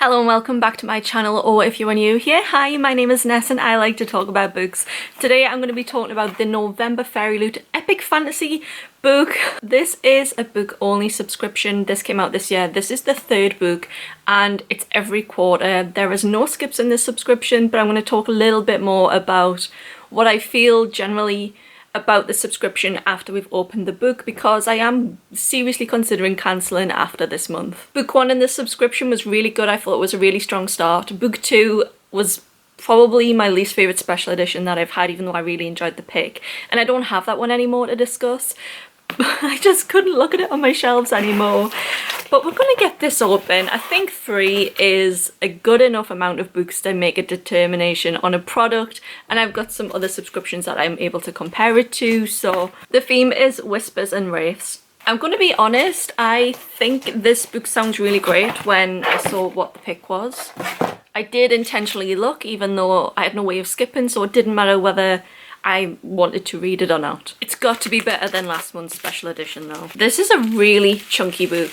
Hello and welcome back to my channel, or if you are new here, hi, my name is Ness and I like to talk about books. Today I'm going to be talking about the November Fairyloot epic fantasy book. This is a book only subscription. This came out this year. This is the third book and it's every quarter. There is no skips in this subscription, but I'm going to talk a little bit more about what I feel generally about the subscription after we've opened the book, because I am seriously considering cancelling after this month. Book 1 in this subscription was really good. I thought it was a really strong start. Book 2 was probably my least favourite special edition that I've had, even though I really enjoyed the pick. And I don't have that one anymore to discuss. I just couldn't look at it on my shelves anymore. But we're going to get this open. I think 3 is a good enough amount of books to make a determination on a product, and I've got some other subscriptions that I'm able to compare it to. So the theme is Whispers and Wraiths. I'm going to be honest, I think this book sounds really great when I saw what the pick was. I did intentionally look, even though I had no way of skipping, so it didn't matter whether I wanted to read it or not. It's got to be better than last month's special edition though. This is a really chunky book.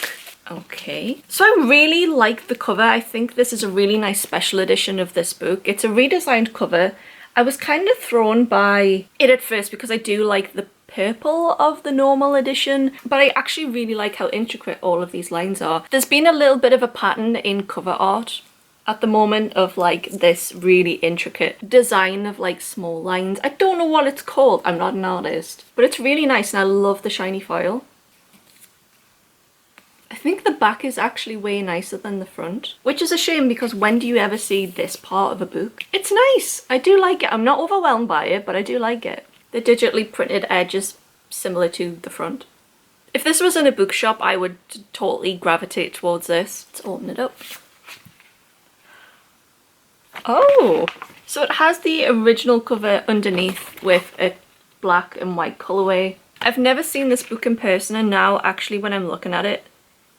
Okay. So I really like the cover. I think this is a really nice special edition of this book. It's a redesigned cover. I was kind of thrown by it at first because I do like the purple of the normal edition, but I actually really like how intricate all of these lines are. There's been a little bit of a pattern in cover art at the moment of like this really intricate design of like small lines. I don't know what it's called, I'm not an artist, but it's really nice and I love the shiny foil. I think the back is actually way nicer than the front, which is a shame because when do you ever see this part of a book? It's nice, I do like it. I'm not overwhelmed by it, but I do like it. The digitally printed edge is similar to the front. If this was in a bookshop, I would totally gravitate towards this. Let's open it up. Oh, so it has the original cover underneath with a black and white colourway. I've never seen this book in person, and now actually when I'm looking at it,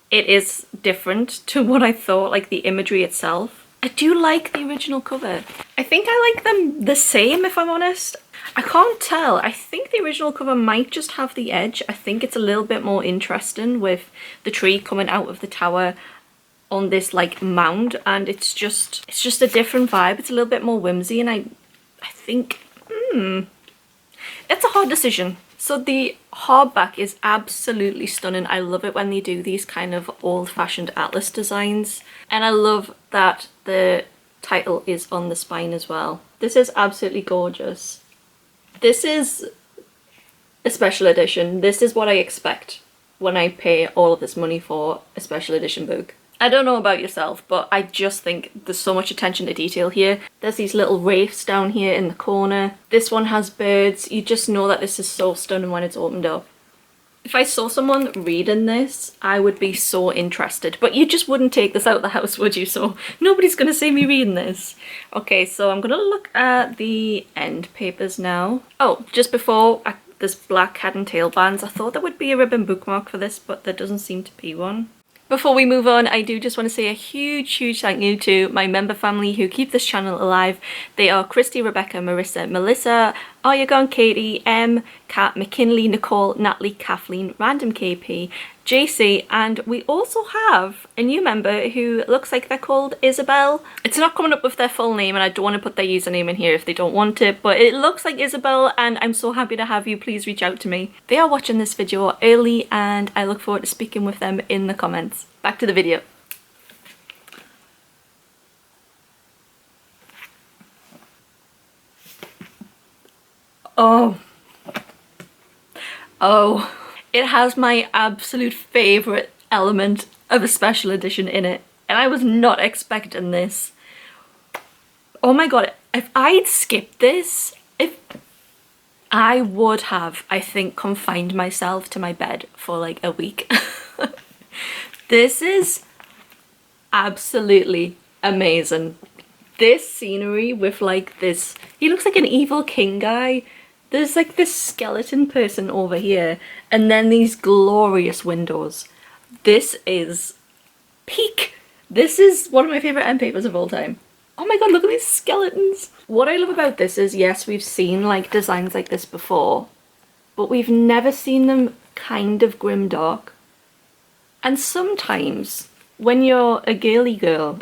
it is different to what I thought, like the imagery itself. I do like the original cover. I think I like them the same, if I'm honest. I can't tell. I think the original cover might just have the edge. I think it's a little bit more interesting with the tree coming out of the tower on this like mound, and it's just a different vibe. It's a little bit more whimsy, and I think it's a hard decision. So the hardback is absolutely stunning. I love it when they do these kind of old-fashioned atlas designs, and I love that the title is on the spine as well. This is absolutely gorgeous. This is a special edition. This is what I expect when I pay all of this money for a special edition book. I don't know about yourself, but I just think there's so much attention to detail here. There's these little wraiths down here in the corner. This one has birds. You just know that this is so stunning when it's opened up. If I saw someone reading this, I would be so interested, but you just wouldn't take this out of the house, would you? So nobody's gonna see me reading this. Okay, so I'm gonna look at the end papers now. Oh, just before, there's black head and tail bands. I thought there would be a ribbon bookmark for this, but there doesn't seem to be one. Before we move on, I do just want to say a huge thank you to my member family who keep this channel alive. They are Kristy, Rebecca, Marisa, Melissa, Aryagon, Caty, Kat, McKinley, Nicole, Natalie, Kathleen, RandomKP, JC, and we also have a new member who looks like they're called Isabel. It's not coming up with their full name, and I don't want to put their username in here if they don't want it, but it looks like Isabel, and I'm so happy to have you. Please reach out to me. They are watching this video early, and I look forward to speaking with them in the comments. Back to the video. Oh, it has my absolute favourite element of a special edition in it, and I was not expecting this. Oh my god, if I'd skipped this, I would have, I think, confined myself to my bed for like a week. This is absolutely amazing. This scenery with like this, he looks like an evil king guy. There's like this skeleton person over here, and then these glorious windows. This is peak. This is one of my favourite end papers of all time. Oh my god, look at these skeletons. What I love about this is, yes, we've seen like designs like this before, but we've never seen them kind of grimdark. And sometimes when you're a girly girl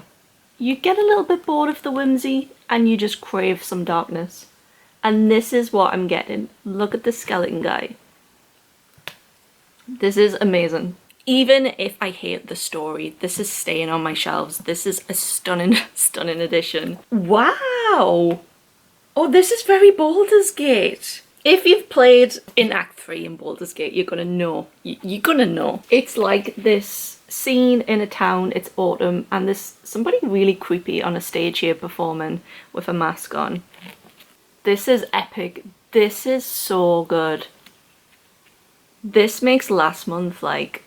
you get a little bit bored of the whimsy and you just crave some darkness. And this is what I'm getting. Look at the skeleton guy. This is amazing. Even if I hate the story, this is staying on my shelves. This is a stunning, stunning edition. Wow! Oh, this is very Baldur's Gate. If you've played in Act 3 in Baldur's Gate, you're gonna know. You're gonna know. It's like this scene in a town, it's autumn, and there's somebody really creepy on a stage here performing with a mask on. This is epic. This is so good. This makes last month, like,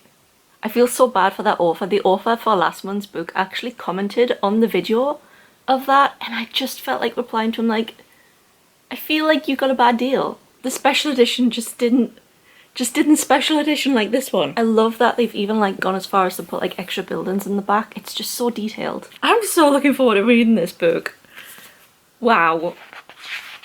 I feel so bad for that author. The author for last month's book actually commented on the video of that, and I just felt like replying to him like, I feel like you got a bad deal. The special edition just didn't special edition like this one. I love that they've even like gone as far as to put like extra buildings in the back. It's just so detailed. I'm so looking forward to reading this book. Wow.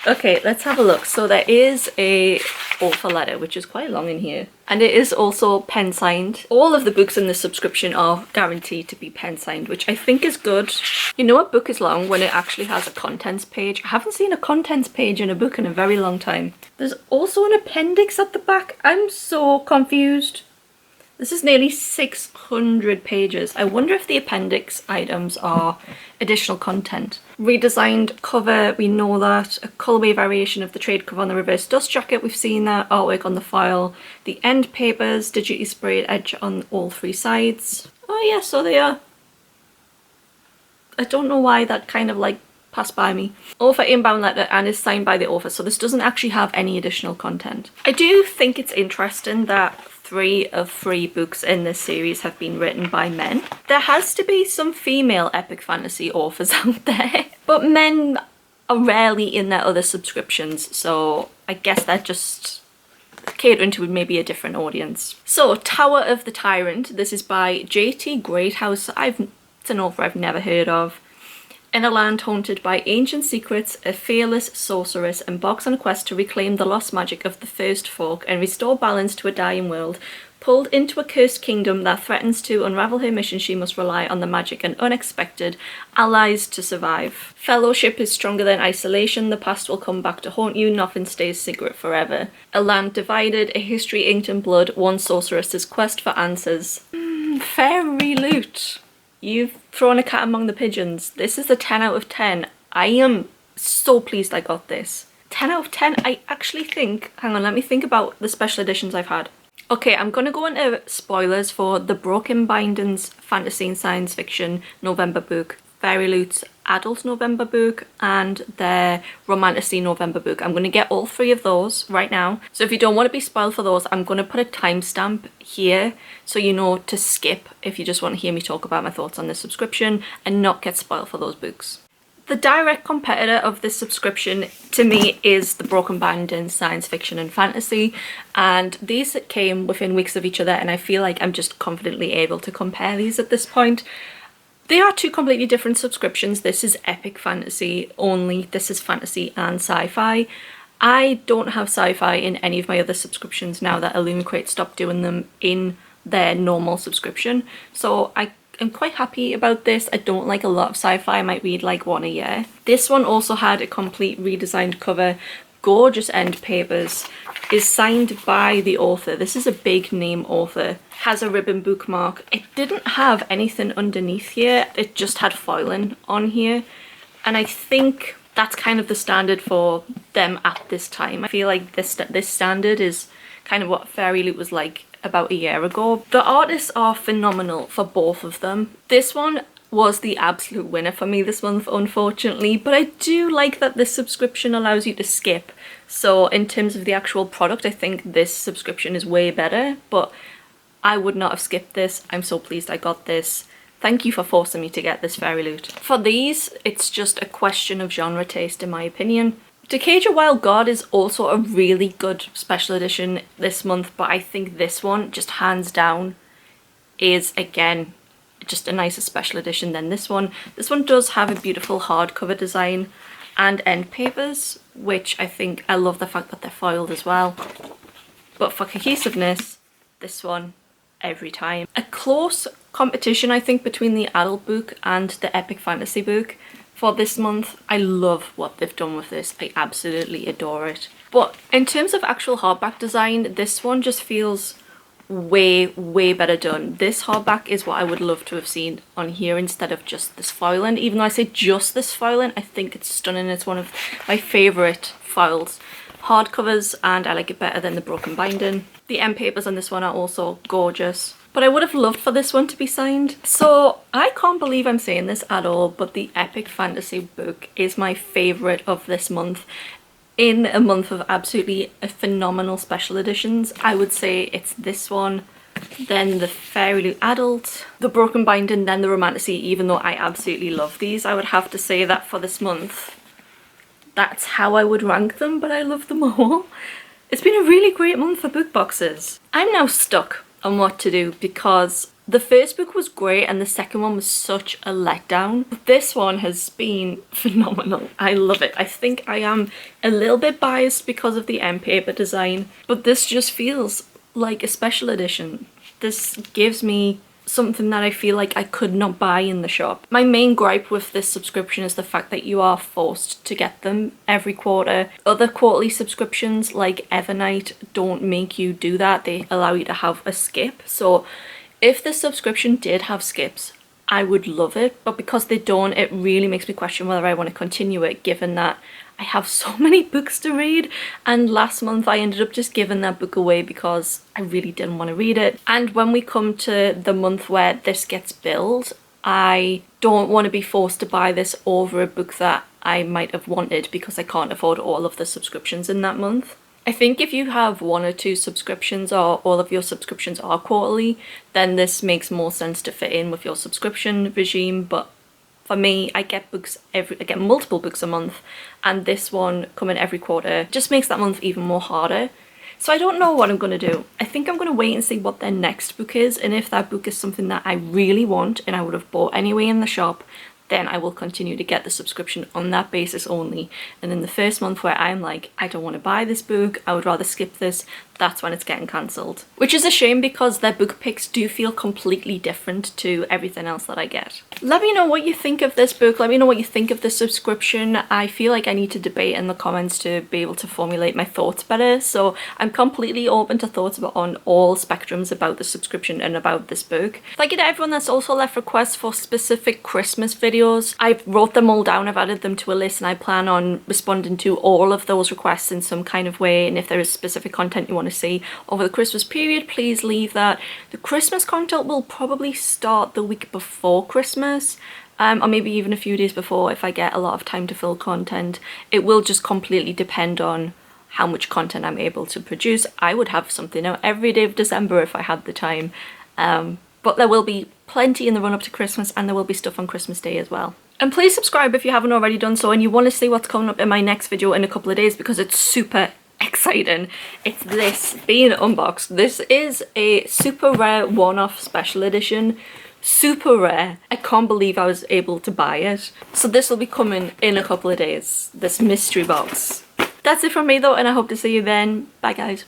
Okay, let's have a look. So there is a author letter, which is quite long in here. And it is also pen signed. All of the books in this subscription are guaranteed to be pen signed, which I think is good. You know a book is long when it actually has a contents page. I haven't seen a contents page in a book in a very long time. There's also an appendix at the back. I'm so confused. This is nearly 600 pages. I wonder if the appendix items are additional content. Redesigned cover, we know that. A colourway variation of the trade cover on the reverse dust jacket, we've seen that. Artwork on the file. The end papers, digitally sprayed edge on all three sides. Oh yeah, so they are. I don't know why that kind of like passed by me. Author inbound letter and is signed by the author, so this doesn't actually have any additional content. I do think it's interesting that 3 of 3 books in this series have been written by men. There has to be some female epic fantasy authors out there, but men are rarely in their other subscriptions, so I guess they're just catering to maybe a different audience. So, Tower of the Tyrant. This is by J.T. Greathouse. It's an author I've never heard of. In a land haunted by ancient secrets, a fearless sorceress embarks on a quest to reclaim the lost magic of the First Folk and restore balance to a dying world. Pulled into a cursed kingdom that threatens to unravel her mission, she must rely on the magic and unexpected allies to survive. Fellowship is stronger than isolation. The past will come back to haunt you. Nothing stays secret forever. A land divided, a history inked in blood, one sorceress's quest for answers. Fairyloot. You've thrown a cat among the pigeons. This is a 10 out of 10. I am so pleased I got this. 10 out of 10. I actually think, hang on, let me think about the special editions I've had. Okay, I'm going to go into spoilers for the Broken Bindings Fantasy and Science Fiction November book, Fairyloot's Adult November book, and their Romantasy November book. I'm going to get all 3 of those right now. So if you don't want to be spoiled for those, I'm going to put a timestamp here so you know to skip if you just want to hear me talk about my thoughts on this subscription and not get spoiled for those books. The direct competitor of this subscription to me is the Broken Bindings Science Fiction and Fantasy, and these came within weeks of each other, and I feel like I'm just confidently able to compare these at this point. They are 2 completely different subscriptions. This is epic fantasy only. This is fantasy and sci-fi. I don't have sci-fi in any of my other subscriptions now that Illumicrate stopped doing them in their normal subscription. So I'm quite happy about this. I don't like a lot of sci-fi. I might read like 1 a year. This one also had a complete redesigned cover. Gorgeous end papers. Is signed by the author. This is a big name author. Has a ribbon bookmark. It didn't have anything underneath here. It just had foiling on here. And I think that's kind of the standard for them at this time. I feel like this standard is kind of what Fairyloot was like about a year ago. The artists are phenomenal for both of them. This one was the absolute winner for me this month, unfortunately, but I do like that this subscription allows you to skip. So in terms of the actual product, I think this subscription is way better, but I would not have skipped this. I'm so pleased I got this. Thank you for forcing me to get this Fairyloot. For these, it's just a question of genre taste in my opinion. To Cage a Wild God is also a really good special edition this month, but I think this one, just hands down, is again just a nicer special edition than this one. This one does have a beautiful hardcover design and end papers, which I love the fact that they're foiled as well. But for cohesiveness, this one every time. A close competition, I think, between the adult book and the epic fantasy book for this month. I love what they've done with this. I absolutely adore it. But in terms of actual hardback design, this one just feels way better done. This hardback is what I would love to have seen on here instead of just this foiling. Even though I say just this foiling, I think it's stunning. It's one of my favourite foils hardcovers, and I like it better than the broken binding. The end papers on this one are also gorgeous, but I would have loved for this one to be signed. So I can't believe I'm saying this at all, but the epic fantasy book is my favourite of this month. In a month of absolutely phenomenal special editions, I would say it's this one, then the Fairyloot adult, the broken binding, then the romantasy. Even though I absolutely love these, I would have to say that for this month, that's how I would rank them, but I love them all. It's been a really great month for book boxes. I'm now stuck on what to do because the first book was great and the second one was such a letdown. This one has been phenomenal. I love it. I think I am a little bit biased because of the end paper design, but this just feels like a special edition. This gives me something that I feel like I could not buy in the shop. My main gripe with this subscription is the fact that you are forced to get them every quarter. Other quarterly subscriptions like Evernight don't make you do that. They allow you to have a skip. So if the subscription did have skips, I would love it, but because they don't, it really makes me question whether I want to continue it, given that I have so many books to read, and last month I ended up just giving that book away because I really didn't want to read it. And when we come to the month where this gets billed, I don't want to be forced to buy this over a book that I might have wanted because I can't afford all of the subscriptions in that month. I think if you have 1 or 2 subscriptions or all of your subscriptions are quarterly, then this makes more sense to fit in with your subscription regime. But for me, I get multiple books a month, and this one coming every quarter just makes that month even more harder. So I don't know what I'm going to do. I think I'm going to wait and see what their next book is, and if that book is something that I really want and I would have bought anyway in the shop, then I will continue to get the subscription on that basis only. And then the first month where I'm like, I don't want to buy this book, I would rather skip this, that's when it's getting cancelled. Which is a shame because their book picks do feel completely different to everything else that I get. Let me know what you think of this book. Let me know what you think of this subscription. I feel like I need to debate in the comments to be able to formulate my thoughts better. So I'm completely open to thoughts on all spectrums about the subscription and about this book. Thank you to everyone that's also left requests for specific Christmas videos. I've wrote them all down, I've added them to a list, and I plan on responding to all of those requests in some kind of way. And if there is specific content you want to see over the Christmas period, please leave that. The Christmas content will probably start the week before Christmas, or maybe even a few days before if I get a lot of time to fill content. It will just completely depend on how much content I'm able to produce. I would have something out every day of December if I had the time, but there will be plenty in the run up to Christmas, and there will be stuff on Christmas Day as well. And please subscribe if you haven't already done so and you want to see what's coming up in my next video in a couple of days, because it's super exciting. It's this being unboxed. This is a super rare one-off special edition. Super rare. I can't believe I was able to buy it. So this will be coming in a couple of days, this mystery box. That's it from me though, and I hope to see you then. Bye guys.